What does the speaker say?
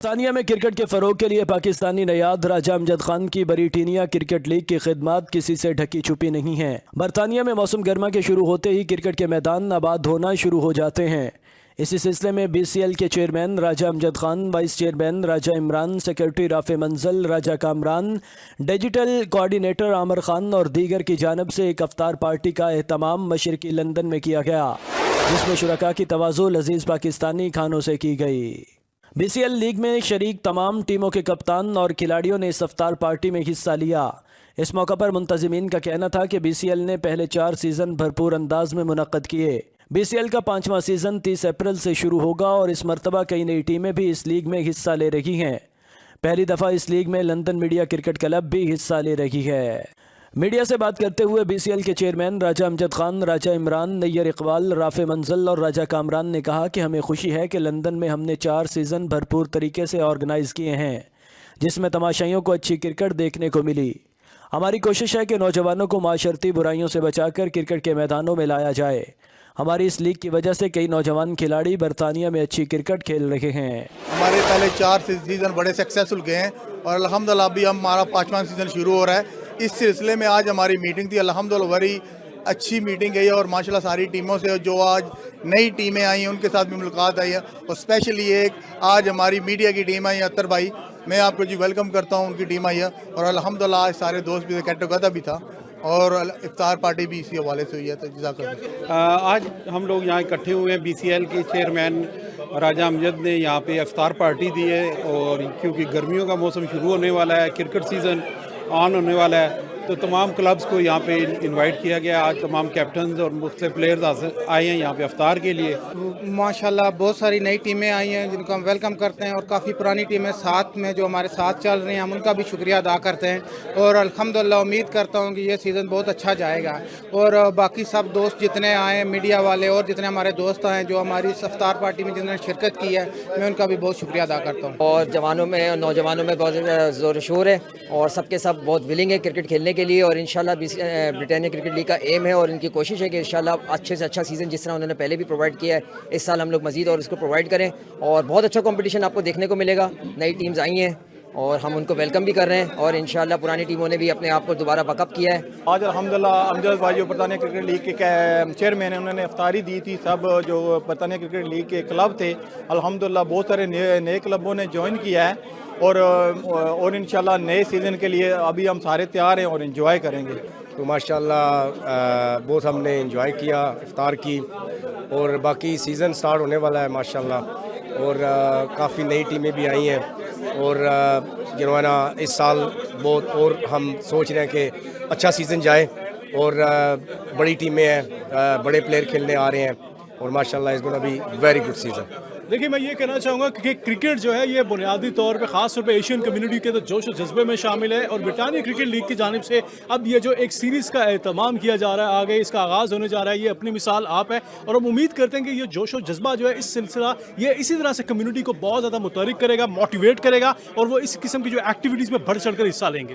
برطانیہ میں کرکٹ کے فروغ کے لیے پاکستانی نیاد راجہ امجد خان کی بریٹینیا کرکٹ لیگ کی خدمات کسی سے ڈھکی چھپی نہیں ہیں۔ برطانیہ میں موسم گرما کے شروع ہوتے ہی کرکٹ کے میدان آباد ہونا شروع ہو جاتے ہیں۔ اسی سلسلے میں بی سی ایل کے چیئرمین راجہ امجد خان، وائس چیئرمین راجہ عمران، سیکرٹری رافع منزل راجہ کامران، ڈیجیٹل کوآرڈینیٹر عامر خان اور دیگر کی جانب سے ایک افطار پارٹی کا اہتمام مشرقی لندن میں کیا گیا، جس میں شرکاء کی تواضع لذیذ پاکستانی کھانوں سے کی گئی۔ بی سی ایل لیگ میں شریک تمام ٹیموں کے کپتان اور کھلاڑیوں نے اس افطار پارٹی میں حصہ لیا۔ اس موقع پر منتظمین کا کہنا تھا کہ بی سی ایل نے پہلے 4 سیزن بھرپور انداز میں منعقد کیے۔ بی سی ایل کا 5واں سیزن 30 اپریل سے شروع ہوگا اور اس مرتبہ کئی نئی ٹیمیں بھی اس لیگ میں حصہ لے رہی ہیں۔ پہلی دفعہ اس لیگ میں لندن میڈیا کرکٹ کلب بھی حصہ لے رہی ہے۔ میڈیا سے بات کرتے ہوئے بی سی ایل کے چیئرمین راجہ امجد خان، راجہ عمران، نیر اقبال، رافع منزل اور راجہ کامران نے کہا کہ ہمیں خوشی ہے کہ لندن میں ہم نے 4 سیزن بھرپور طریقے سے آرگنائز کیے ہیں، جس میں تماشائیوں کو اچھی کرکٹ دیکھنے کو ملی۔ ہماری کوشش ہے کہ نوجوانوں کو معاشرتی برائیوں سے بچا کر کرکٹ کے میدانوں میں لایا جائے۔ ہماری اس لیگ کی وجہ سے کئی نوجوان کھلاڑی برطانیہ میں اچھی کرکٹ کھیل رہے ہیں۔ ہمارے پہلے 4 سیزن بڑے سکسیسفل گئے ہیں اور الحمدللہ ابھی ہمارا 5واں سیزن شروع ہو رہا ہے۔ اس سلسلے میں آج ہماری میٹنگ تھی، الحمدللہ بڑی اچھی میٹنگ گئی اور ماشاءاللہ ساری ٹیموں سے جو آج نئی ٹیمیں آئی ہیں ان کے ساتھ بھی ملاقات آئی ہے، اور اسپیشلی ایک آج ہماری میڈیا کی ٹیم آئی ہے، اتر بھائی، میں آپ کو ویلکم کرتا ہوں، ان کی ٹیم آئی ہے اور الحمدللہ آج سارے دوست بھی گیٹ ٹوگیدر بھی تھا اور افطار پارٹی بھی اسی حوالے سے ہوئی ہے۔ تو جزاک اللہ۔ آج ہم لوگ یہاں اکٹھے ہوئے ہیں، بی سی ایل کے چیئرمین راجہ امجد نے یہاں پہ افطار پارٹی دی ہے، اور کیونکہ گرمیوں کا موسم شروع ہونے والا ہے، کرکٹ سیزن آن ہونے والا ہے، تو تمام کلبز کو یہاں پہ انوائٹ کیا گیا۔ آج تمام کیپٹنز اور مختلف پلیئرز آئے ہیں یہاں پہ افطار کے لیے۔ ماشاءاللہ بہت ساری نئی ٹیمیں آئی ہیں جن کو ہم ویلکم کرتے ہیں، اور کافی پرانی ٹیمیں ساتھ میں جو ہمارے ساتھ چل رہی ہیں، ہم ان کا بھی شکریہ ادا کرتے ہیں، اور الحمدللہ امید کرتا ہوں کہ یہ سیزن بہت اچھا جائے گا۔ اور باقی سب دوست جتنے آئے ہیں، میڈیا والے اور جتنے ہمارے دوست ہیں جو ہماری اس افطار پارٹی میں جنہوں نے شرکت کی ہے، میں ان کا بھی بہت شکریہ ادا کرتا ہوں۔ اور جوانوں میں اور نوجوانوں میں بہت زور و شور ہے، اور سب کے سب بہت ولنگ ہے کرکٹ کھیلنے کے لیے، اور انشاءاللہ برطانیہ کرکٹ لیگ کا ایم ہے اور ان کی کوشش ہے کہ انشاءاللہ اچھے سے اچھا سیزن جس طرح انہوں نے پہلے بھی پرووائڈ کیا ہے، اس سال ہم لوگ مزید اور اس کو پرووائڈ کریں، اور بہت اچھا کمپٹیشن آپ کو دیکھنے کو ملے گا۔ نئی ٹیمز آئی ہیں اور ہم ان کو ویلکم بھی کر رہے ہیں، اور انشاءاللہ پرانی ٹیموں نے بھی اپنے آپ کو دوبارہ بیک اپ کیا ہے۔ آج الحمدللہ امجد بھائی جو برطانیہ کرکٹ لیگ کے چیئرمین ہیں، انہوں نے افطاری دی تھی۔ سب جو برطانیہ کرکٹ لیگ کے کلب تھے، الحمدللہ بہت سارے نئے کلبوں نے جوائن کیا ہے، اور انشاءاللہ نئے سیزن کے لیے ابھی ہم سارے تیار ہیں اور انجوائے کریں گے۔ تو ماشاءاللہ بہت ہم نے انجوائے کیا افطار کی، اور باقی سیزن سٹارٹ ہونے والا ہے ماشاءاللہ، اور کافی نئی ٹیمیں بھی آئی ہیں، اور جو ہے نا اس سال بہت اور ہم سوچ رہے ہیں کہ اچھا سیزن جائے، اور بڑی ٹیمیں ہیں، بڑے پلیئر کھیلنے آ رہے ہیں، اور ماشاءاللہ اس گونا بھی ویری گڈ سیزن۔ دیکھیے میں یہ کہنا چاہوں گا کہ کرکٹ جو ہے یہ بنیادی طور پہ خاص طور پہ ایشین کمیونٹی کے تو جوش و جذبے میں شامل ہے، اور برطانیہ کرکٹ لیگ کی جانب سے اب یہ جو ایک سیریز کا اہتمام کیا جا رہا ہے، آگے اس کا آغاز ہونے جا رہا ہے، یہ اپنی مثال آپ ہے، اور ہم امید کرتے ہیں کہ یہ جوش و جذبہ جو ہے اس سلسلہ یہ اسی طرح سے کمیونٹی کو بہت زیادہ متحرک کرے گا، موٹیویٹ کرے گا، اور وہ اس قسم کی جو ایکٹیویٹیز میں بڑھ چڑھ کر حصہ لیں گے۔